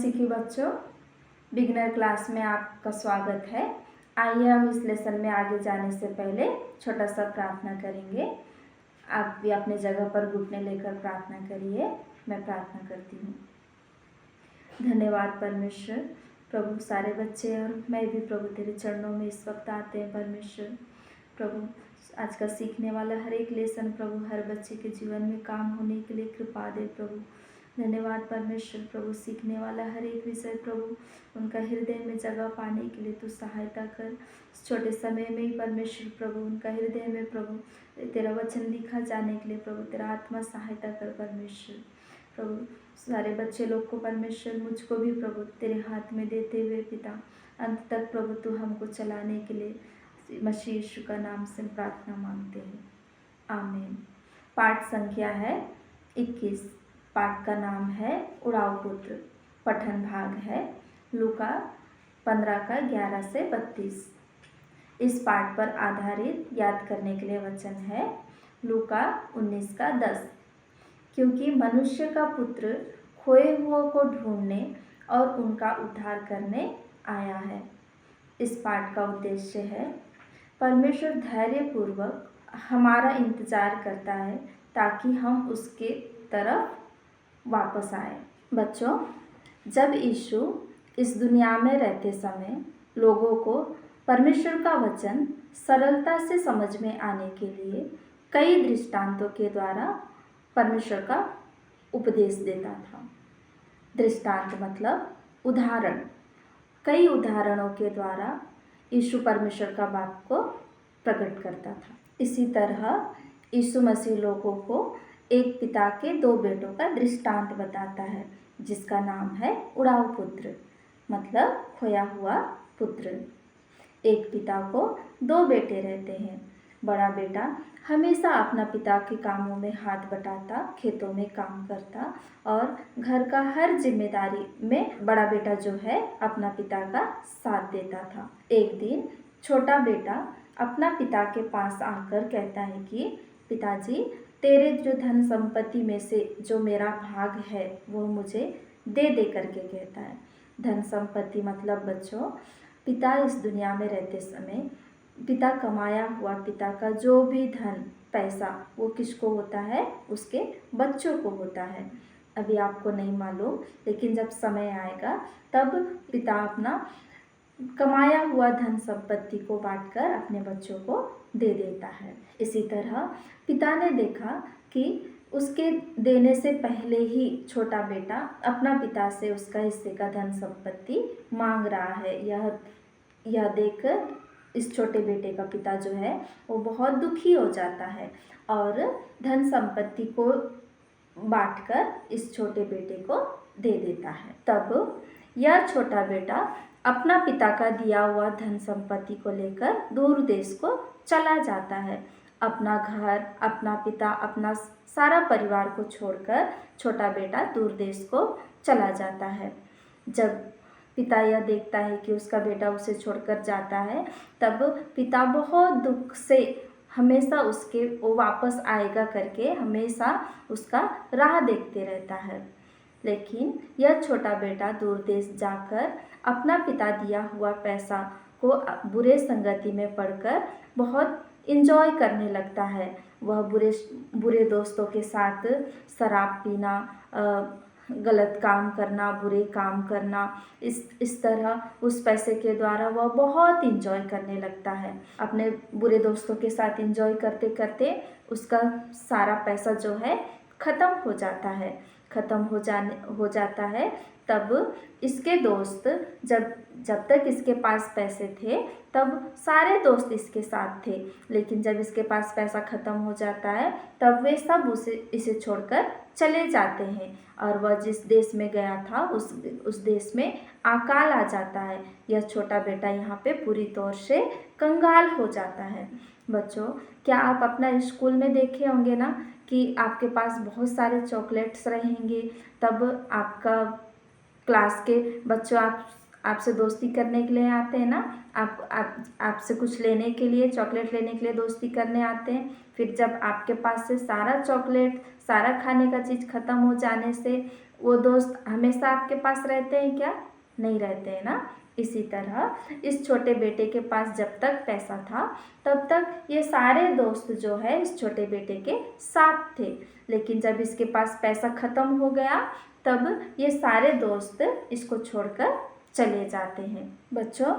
सीखी बच्चों, beginner class में आपका स्वागत है। आइए हम इस लेसन में आगे जाने से पहले छोटा सा प्रार्थना करेंगे। आप भी अपने जगह पर घुटने लेकर प्रार्थना करिए। मैं प्रार्थना करती हूँ। धन्यवाद परमेश्वर, प्रभु सारे बच्चे और मैं भी प्रभु तेरे चरणों में इस वक्त आते हैं परमेश्वर। प्रभु आज का सीखने वाला हर एक लेसन प्रभु हर बच्चे के जीवन में काम होने के लिए कृपा दे प्रभु। धन्यवाद परमेश्वर, प्रभु सीखने वाला हर एक विषय प्रभु उनका हृदय में जगह पाने के लिए तू सहायता कर। छोटे समय में ही परमेश्वर प्रभु उनका हृदय में प्रभु तेरा वचन लिखा जाने के लिए प्रभु तेरा आत्मा सहायता कर परमेश्वर। प्रभु सारे बच्चे लोग को परमेश्वर मुझको भी प्रभु तेरे हाथ में देते हुए पिता अंत तक प्रभु तू हमको चलाने के लिए मसीह यीशु का नाम से प्रार्थना मांगते हैं, आमीन। पाठ संख्या है 21। पाठ का नाम है उड़ाऊ पुत्र। पठन भाग है लूका 15 का 11 से 32। इस पाठ पर आधारित याद करने के लिए वचन है लूका 19 का 10। क्योंकि मनुष्य का पुत्र खोए हुओं को ढूंढने और उनका उद्धार करने आया है। इस पाठ का उद्देश्य है परमेश्वर धैर्यपूर्वक हमारा इंतजार करता है ताकि हम उसके तरफ वापस आए। बच्चों, जब यीशु इस दुनिया में रहते समय लोगों को परमेश्वर का वचन सरलता से समझ में आने के लिए कई दृष्टांतों के द्वारा परमेश्वर का उपदेश देता था। दृष्टांत मतलब उदाहरण। कई उदाहरणों के द्वारा यीशु परमेश्वर का बात को प्रकट करता था। इसी तरह यीशु मसीह लोगों को एक पिता के 2 बेटों का दृष्टांत बताता है जिसका नाम है उड़ाऊ पुत्र, मतलब खोया हुआ पुत्र। एक पिता को 2 बेटे रहते हैं। बड़ा बेटा हमेशा अपना पिता के कामों में हाथ बटाता, खेतों में काम करता और घर का हर जिम्मेदारी में बड़ा बेटा जो है अपना पिता का साथ देता था। एक दिन छोटा बेटा अपना पिता के पास आकर कहता है कि पिताजी, तेरे जो धन संपत्ति में से जो मेरा भाग है वो मुझे दे दे करके कहता है। धन संपत्ति मतलब बच्चों, पिता इस दुनिया में रहते समय पिता कमाया हुआ पिता का जो भी धन पैसा वो किसको होता है? उसके बच्चों को होता है। अभी आपको नहीं मालूम, लेकिन जब समय आएगा तब पिता अपना कमाया हुआ धन संपत्ति को बांटकर अपने बच्चों को दे देता है। इसी तरह पिता ने देखा कि उसके देने से पहले ही छोटा बेटा अपना पिता से उसका हिस्से का धन संपत्ति मांग रहा है। यह देखकर इस छोटे बेटे का पिता जो है वो बहुत दुखी हो जाता है और धन संपत्ति को बांटकर इस छोटे बेटे को दे देता है। तब यह छोटा बेटा अपना पिता का दिया हुआ धन संपत्ति को लेकर दूर देश को चला जाता है। अपना घर, अपना पिता, अपना सारा परिवार को छोड़कर छोटा बेटा दूर देश को चला जाता है। जब पिता यह देखता है कि उसका बेटा उसे छोड़कर जाता है, तब पिता बहुत दुख से हमेशा उसके वो वापस आएगा करके हमेशा उसका राह देखते रहता है। लेकिन यह छोटा बेटा दूर देश जाकर अपना पिता दिया हुआ पैसा को बुरे संगति में पड़कर बहुत इंजॉय करने लगता है। वह बुरे दोस्तों के साथ शराब पीना, गलत काम करना, बुरे काम करना, इस तरह उस पैसे के द्वारा वह बहुत इंजॉय करने लगता है। अपने बुरे दोस्तों के साथ इंजॉय करते करते उसका सारा पैसा जो है ख़त्म हो जाता है। हो जाता है तब इसके दोस्त जब तक इसके पास पैसे थे तब सारे दोस्त इसके साथ थे, लेकिन जब इसके पास पैसा ख़त्म हो जाता है तब वे सब इसे छोड़कर चले जाते हैं और वह जिस देश में गया था उस देश में अकाल आ जाता है। यह छोटा बेटा यहाँ पे पूरी तौर से कंगाल हो जाता है। बच्चों, क्या आप अपना स्कूल में देखे होंगे ना कि आपके पास बहुत सारे चॉकलेट्स रहेंगे, तब आपका क्लास के बच्चों आपसे दोस्ती करने के लिए आते हैं ना, आपसे कुछ लेने के लिए, चॉकलेट लेने के लिए दोस्ती करने आते हैं। फिर जब आपके पास से सारा चॉकलेट, सारा खाने का चीज़ ख़त्म हो जाने से वो दोस्त हमेशा आपके पास रहते हैं क्या? नहीं रहते हैं ना। इसी तरह इस छोटे बेटे के पास जब तक पैसा था तब तक ये सारे दोस्त जो है इस छोटे बेटे के साथ थे, लेकिन जब इसके पास पैसा ख़त्म हो गया तब ये सारे दोस्त इसको छोड़कर चले जाते हैं। बच्चों,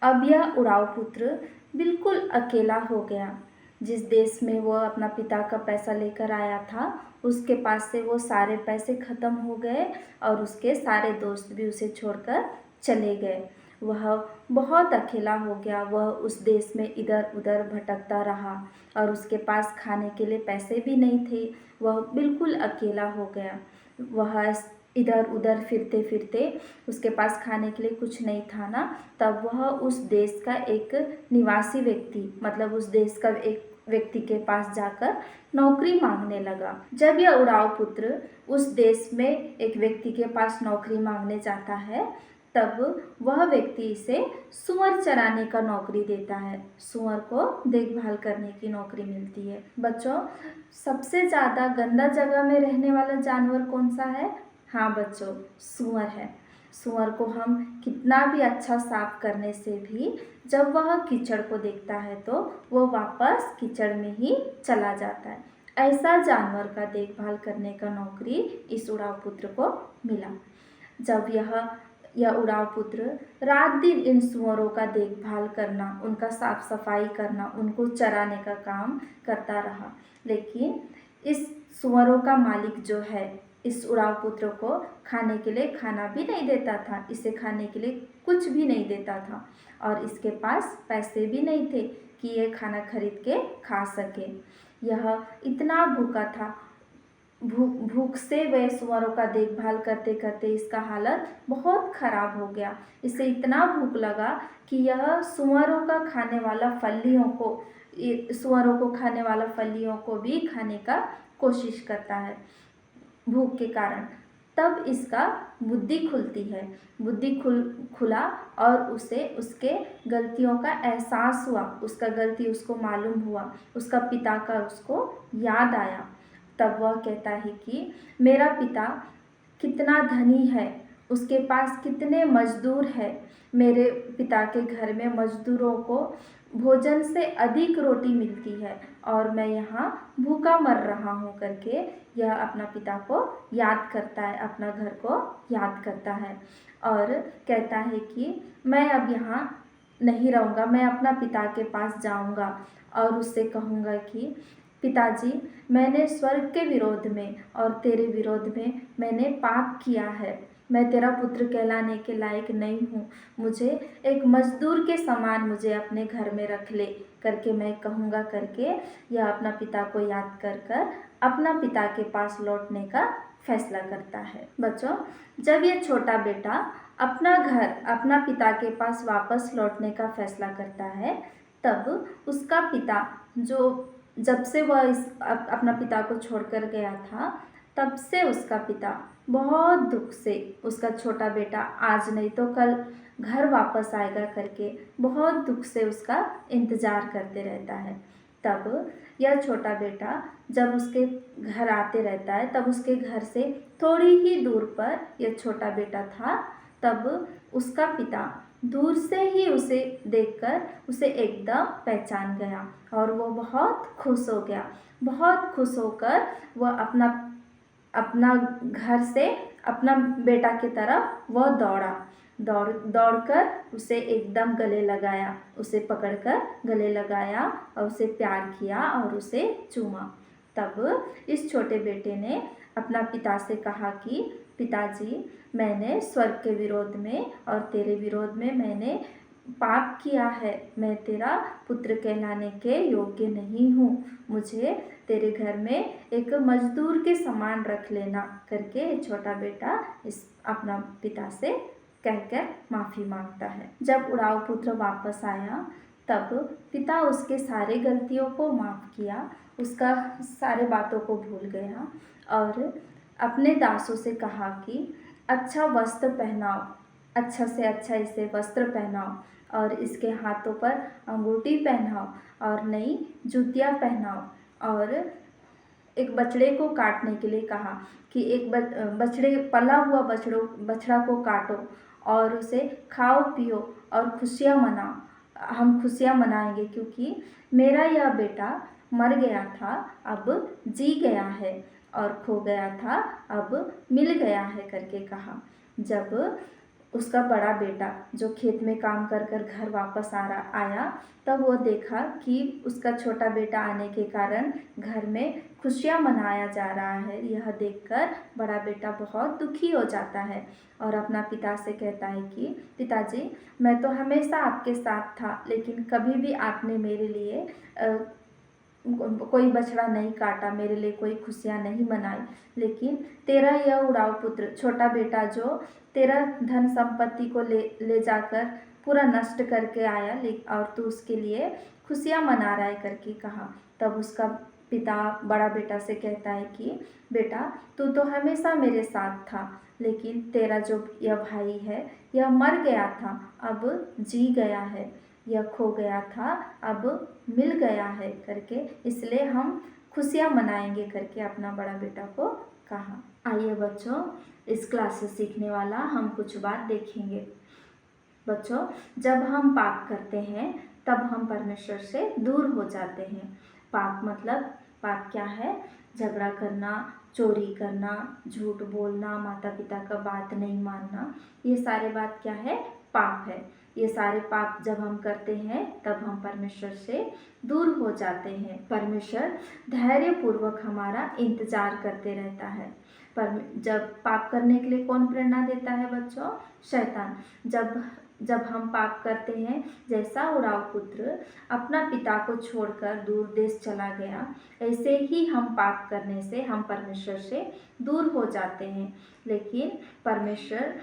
अब यह उड़ाऊ पुत्र बिल्कुल अकेला हो गया। जिस देश में वो अपना पिता का पैसा लेकर आया था उसके पास से वो सारे पैसे ख़त्म हो गए और उसके सारे दोस्त भी उसे छोड़कर चले गए। वह बहुत अकेला हो गया। वह उस देश में इधर उधर भटकता रहा और उसके पास खाने के लिए पैसे भी नहीं थे। वह बिल्कुल अकेला हो गया। वह इधर उधर फिरते फिरते, उसके पास खाने के लिए कुछ नहीं था ना, तब वह उस देश का एक निवासी व्यक्ति, मतलब उस देश का एक व्यक्ति के पास जाकर नौकरी मांगने लगा। जब यह उड़ाऊ पुत्र उस देश में एक व्यक्ति के पास नौकरी मांगने जाता है तब वह व्यक्ति इसे सूअर चराने का नौकरी देता है। सूअर को देखभाल करने की नौकरी मिलती है। बच्चों, सबसे ज़्यादा गंदा जगह में रहने वाला जानवर कौन सा है? हाँ बच्चों, सूअर है। सूअर को हम कितना भी अच्छा साफ करने से भी जब वह कीचड़ को देखता है तो वो वापस कीचड़ में ही चला जाता है। ऐसा जानवर का देखभाल करने का नौकरी इस उड़ाऊ पुत्र को मिला। जब यह उड़ाऊ पुत्र रात दिन इन सूअरों का देखभाल करना, उनका साफ सफाई करना, उनको चराने का काम करता रहा, लेकिन इस सूअरों का मालिक जो है इस उड़ाऊ पुत्र को खाने के लिए खाना भी नहीं देता था, इसे खाने के लिए कुछ भी नहीं देता था और इसके पास पैसे भी नहीं थे कि ये खाना खरीद के खा सके। यह इतना भूखा था, भूख से वह सूअरों का देखभाल करते करते इसका हालत बहुत ख़राब हो गया। इसे इतना भूख लगा कि यह सूअरों का खाने वाला फलियों को सूअरों को खाने वाला फलियों को भी खाने का कोशिश करता है भूख के कारण। तब इसका बुद्धि खुलती है। बुद्धि खुला और उसे उसके गलतियों का एहसास हुआ, उसका गलती उसको मालूम हुआ, उसका पिता का उसको याद आया। तब वह कहता है कि मेरा पिता कितना धनी है, उसके पास कितने मजदूर हैं, मेरे पिता के घर में मजदूरों को भोजन से अधिक रोटी मिलती है और मैं यहाँ भूखा मर रहा हूँ करके यह अपना पिता को याद करता है, अपना घर को याद करता है और कहता है कि मैं अब यहाँ नहीं रहूँगा, मैं अपना पिता के पास जाऊँगा और उससे कहूँगा कि पिताजी, मैंने स्वर्ग के विरोध में और तेरे विरोध में मैंने पाप किया है, मैं तेरा पुत्र कहलाने के लायक नहीं हूँ, मुझे एक मजदूर के समान मुझे अपने घर में रख ले करके मैं कहूँगा करके यह अपना पिता को याद कर कर अपना पिता के पास लौटने का फैसला करता है। बच्चों, जब ये छोटा बेटा अपना घर, अपना पिता के पास वापस लौटने का फैसला करता है तब उसका पिता, जो जब से वह अपना पिता को छोड़कर गया था तब से उसका पिता बहुत दुख से उसका छोटा बेटा आज नहीं तो कल घर वापस आएगा करके बहुत दुख से उसका इंतज़ार करते रहता है। तब यह छोटा बेटा जब उसके घर आते रहता है तब उसके घर से थोड़ी ही दूर पर यह छोटा बेटा था। तब उसका पिता दूर से ही उसे देखकर उसे एकदम पहचान गया और वो बहुत खुश हो गया। बहुत खुश होकर वह अपना घर से अपना बेटा की तरफ वह दौड़कर उसे एकदम गले लगाया, उसे पकड़कर गले लगाया और उसे प्यार किया और उसे चूमा। तब इस छोटे बेटे ने अपना पिता से कहा कि पिताजी, मैंने स्वर्ग के विरोध में और तेरे विरोध में मैंने पाप किया है, मैं तेरा पुत्र कहलाने के योग्य नहीं हूँ, मुझे तेरे घर में एक मजदूर के समान रख लेना करके छोटा बेटा इस अपना पिता से कहकर माफ़ी मांगता है। जब उड़ाऊ पुत्र वापस आया तब पिता उसके सारे गलतियों को माफ़ किया, उसका सारे बातों को भूल गया और अपने दासों से कहा कि अच्छा वस्त्र पहनाओ, अच्छा से अच्छा इसे वस्त्र पहनाओ और इसके हाथों पर अंगूठी पहनाओ और नई जूतियाँ पहनाओ। और एक बछड़े को काटने के लिए कहा कि एक बछड़े पला हुआ बछड़ा को काटो और उसे खाओ पियो और खुशियाँ मनाओ। हम खुशियाँ मनाएंगे क्योंकि मेरा यह बेटा मर गया था, अब जी गया है, और खो गया था, अब मिल गया है करके कहा। जब उसका बड़ा बेटा जो खेत में काम कर कर घर वापस आया, तब वो देखा कि उसका छोटा बेटा आने के कारण घर में खुशियाँ मनाया जा रहा है। यह देखकर बड़ा बेटा बहुत दुखी हो जाता है और अपना पिता से कहता है कि पिताजी, मैं तो हमेशा आपके साथ था, लेकिन कभी भी आपने मेरे लिए कोई बछड़ा नहीं काटा, मेरे लिए कोई खुशियाँ नहीं मनाई। लेकिन तेरा यह उड़ाऊ पुत्र, छोटा बेटा, जो तेरा धन संपत्ति को ले जाकर पूरा नष्ट करके आया, और तू उसके लिए खुशियाँ मना रहा है करके कहा। तब उसका पिता बड़ा बेटा से कहता है कि बेटा, तू तो हमेशा मेरे साथ था, लेकिन तेरा जो यह भाई है यह मर गया था, अब जी गया है, यह खो गया था, अब मिल गया है करके, इसलिए हम खुशियाँ मनाएंगे करके अपना बड़ा बेटा को कहा। आइए बच्चों, इस क्लास से सीखने वाला हम कुछ बात देखेंगे। बच्चों, जब हम पाप करते हैं तब हम परमेश्वर से दूर हो जाते हैं। पाप मतलब, पाप क्या है? झगड़ा करना, चोरी करना, झूठ बोलना, माता पिता का बात नहीं मानना, ये सारे बात क्या है? पाप है। ये सारे पाप जब हम करते हैं तब हम परमेश्वर से दूर हो जाते हैं। परमेश्वर धैर्यपूर्वक हमारा इंतजार करते रहता है। पर जब पाप करने के लिए कौन प्रेरणा देता है बच्चों? शैतान। जब हम पाप करते हैं, जैसा उड़ाऊ पुत्र अपना पिता को छोड़कर दूर देश चला गया, ऐसे ही हम पाप करने से हम परमेश्वर से दूर हो जाते हैं। लेकिन परमेश्वर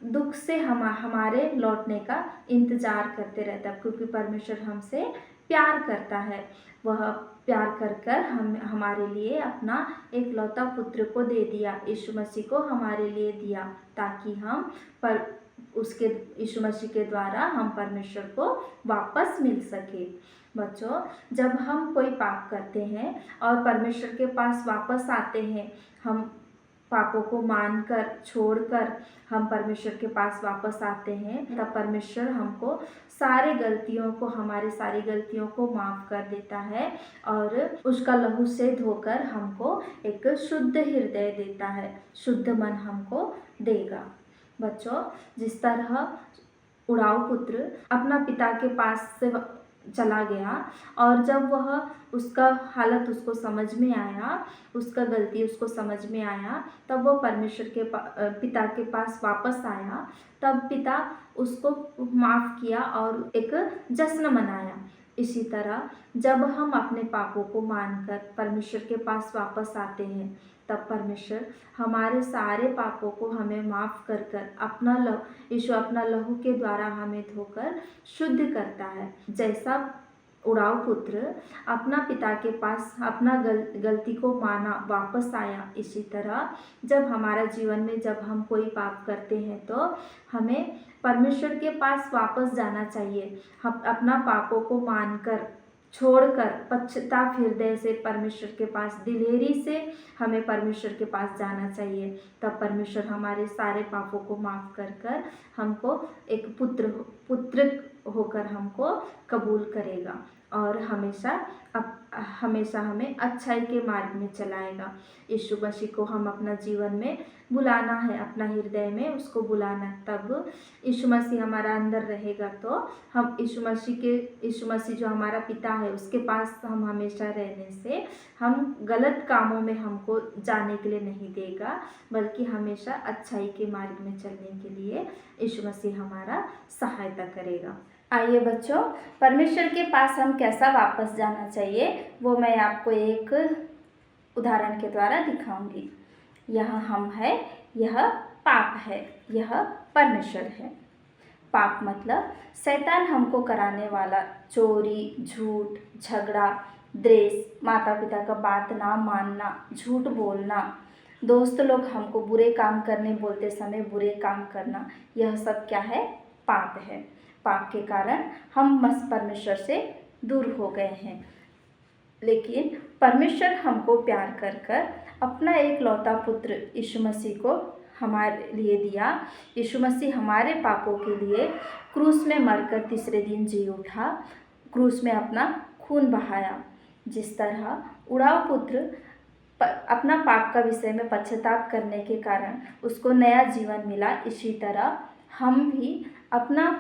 दुख से हमारे लौटने का इंतजार करते रहता है, क्योंकि परमेश्वर हमसे प्यार करता है। वह प्यार कर हमारे लिए अपना एक लौता पुत्र को दे दिया, यीशु मसीह को हमारे लिए दिया, ताकि हम यीशु मसीह के द्वारा हम परमेश्वर को वापस मिल सके। बच्चों, जब हम कोई पाप करते हैं और परमेश्वर के पास वापस आते हैं, हम पापों को मानकर छोड़कर हम परमेश्वर के पास वापस आते हैं, तब परमेश्वर हमको हमारे सारी गलतियों को माफ़ कर देता है और उसका लहू से धोकर हमको एक शुद्ध हृदय देता है, शुद्ध मन हमको देगा। बच्चों, जिस तरह उड़ाऊ पुत्र अपना पिता के पास से चला गया और जब उसका हालत उसको समझ में आया, उसका गलती उसको समझ में आया, तब वो परमेश्वर के पिता के पास वापस आया। तब पिता उसको माफ़ किया और एक जश्न मनाया। इसी तरह जब हम अपने पापों को मानकर परमेश्वर के पास वापस आते हैं, तब परमेश्वर हमारे सारे पापों को हमें माफ़ कर यीशु अपना लहू के द्वारा हमें धोकर शुद्ध करता है। जैसा उड़ाऊ पुत्र अपना पिता के पास अपना गलती को माना, वापस आया, इसी तरह जब हमारा जीवन में जब हम कोई पाप करते हैं तो हमें परमेश्वर के पास वापस जाना चाहिए। हम अपना पापों को मानकर, छोड़कर, पश्चाताप हृदय से परमेश्वर के पास, दिलेरी से हमें परमेश्वर के पास जाना चाहिए। तब परमेश्वर हमारे सारे पापों को माफ़ कर हमको एक पुत्र होकर हमको कबूल करेगा और हमेशा हमें अच्छाई के मार्ग में चलाएगा। यीशु मसीह को हम अपना जीवन में बुलाना है, अपना हृदय में उसको बुलाना है। तब यीशु मसीह हमारा अंदर रहेगा तो हम यीशु मसीह जो हमारा पिता है उसके पास हम हमेशा रहने से हम गलत कामों में हमको जाने के लिए नहीं देगा, बल्कि हमेशा अच्छाई के मार्ग में चलने के लिए यीशु मसीह हमारा सहायता करेगा। आइए बच्चों, परमेश्वर के पास हम कैसा वापस जाना चाहिए वो मैं आपको एक उदाहरण के द्वारा दिखाऊंगी। यह हम है, यह पाप है, यह परमेश्वर है। पाप मतलब शैतान हमको कराने वाला चोरी, झूठ, झगड़ा, द्वेष, माता पिता का बात ना मानना, झूठ बोलना, दोस्त लोग हमको बुरे काम करने बोलते समय बुरे काम करना, यह सब क्या है? पाप है। पाप के कारण हम परमेश्वर से दूर हो गए हैं। लेकिन परमेश्वर हमको प्यार कर कर अपना एक लौता पुत्र यीशु मसीह को हमारे लिए दिया। यीशु मसीह हमारे पापों के लिए क्रूस में मरकर तीसरे दिन जी उठा, क्रूस में अपना खून बहाया। जिस तरह उड़ाऊ पुत्र अपना पाप का विषय में पश्चाताप करने के कारण उसको नया जीवन मिला, इसी तरह हम भी अपना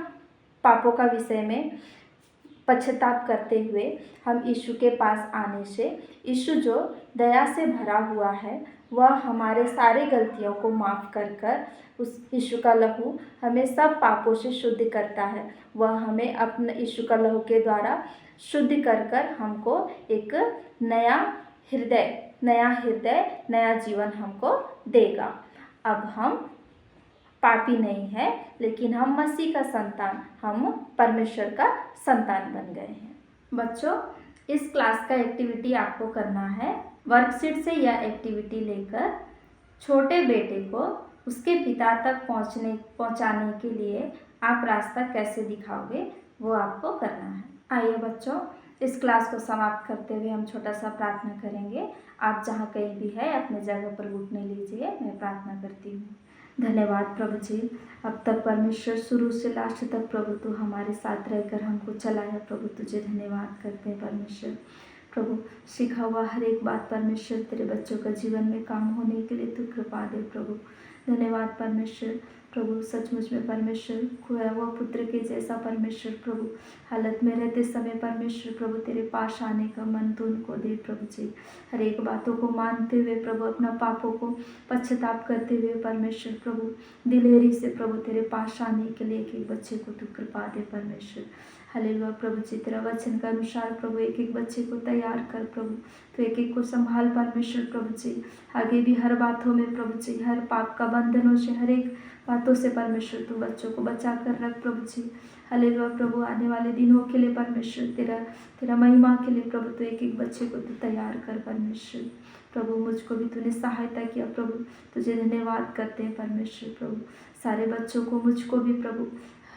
पापों का विषय में पश्चाताप करते हुए हम यीशु के पास आने से, यीशु जो दया से भरा हुआ है वह हमारे सारे गलतियों को माफ़ कर कर, उस यीशु का लहू हमें सब पापों से शुद्ध करता है। वह हमें अपने यीशु का लहू के द्वारा शुद्ध कर कर हमको एक नया हृदय, नया जीवन हमको देगा। अब हम पापी नहीं है, लेकिन हम मसीह का संतान, हम परमेश्वर का संतान बन गए हैं। बच्चों, इस क्लास का एक्टिविटी आपको करना है। वर्कशीट से यह एक्टिविटी लेकर छोटे बेटे को उसके पिता तक पहुंचाने के लिए आप रास्ता कैसे दिखाओगे, वो आपको करना है। आइए बच्चों, इस क्लास को समाप्त करते हुए हम छोटा सा प्रार्थना करेंगे। आप जहाँ कहीं भी है अपने जगह पर घुटने लीजिए, मैं प्रार्थना करती हूँ। धन्यवाद प्रभु जी, अब तक परमेश्वर शुरू से लास्ट तक प्रभु तू हमारे साथ रहकर हमको चलाया। प्रभु तुझे धन्यवाद करते हैं परमेश्वर। प्रभु सीखा हुआ हर एक बात परमेश्वर तेरे बच्चों का जीवन में काम होने के लिए तू कृपा दे प्रभु। धन्यवाद परमेश्वर। प्रभु सचमुच में परमेश्वर खोया हुआ पुत्र के जैसा परमेश्वर प्रभु हालत में रहते समय परमेश्वर प्रभु तेरे पास आने का मन तो उनको दे प्रभु जी। हर एक बातों को मानते हुए प्रभु अपना पापों को पश्चाताप करते हुए परमेश्वर प्रभु दिलेरी से प्रभु तेरे पास आने के लिए एक एक बच्चे को तू कृपा दे परमेश्वर। हालेलुया प्रभु जी, तेरा वचन के अनुसार प्रभु एक एक बच्चे को तैयार कर प्रभु, तो एक एक को संभाल परमेश्वर प्रभु जी। आगे भी हर बातों में प्रभु जी, हर पाप का बंधनों से, हर एक बातों से परमेश्वर तू बच्चों को बचा कर रख प्रभु जी। हालेलुया प्रभु, आने वाले दिनों के लिए परमेश्वर तेरा महिमा के लिए प्रभु तो एक एक बच्चे को तू तैयार कर परमेश्वर। प्रभु मुझको भी तूने सहायता किया प्रभु, तुझे धन्यवाद करते हैं परमेश्वर। प्रभु सारे बच्चों को, मुझको भी प्रभु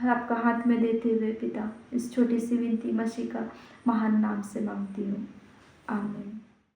आपका हाथ में देते हुए पिता इस छोटी सी विनती मसीह का महान नाम से मांगती हूँ, आमीन।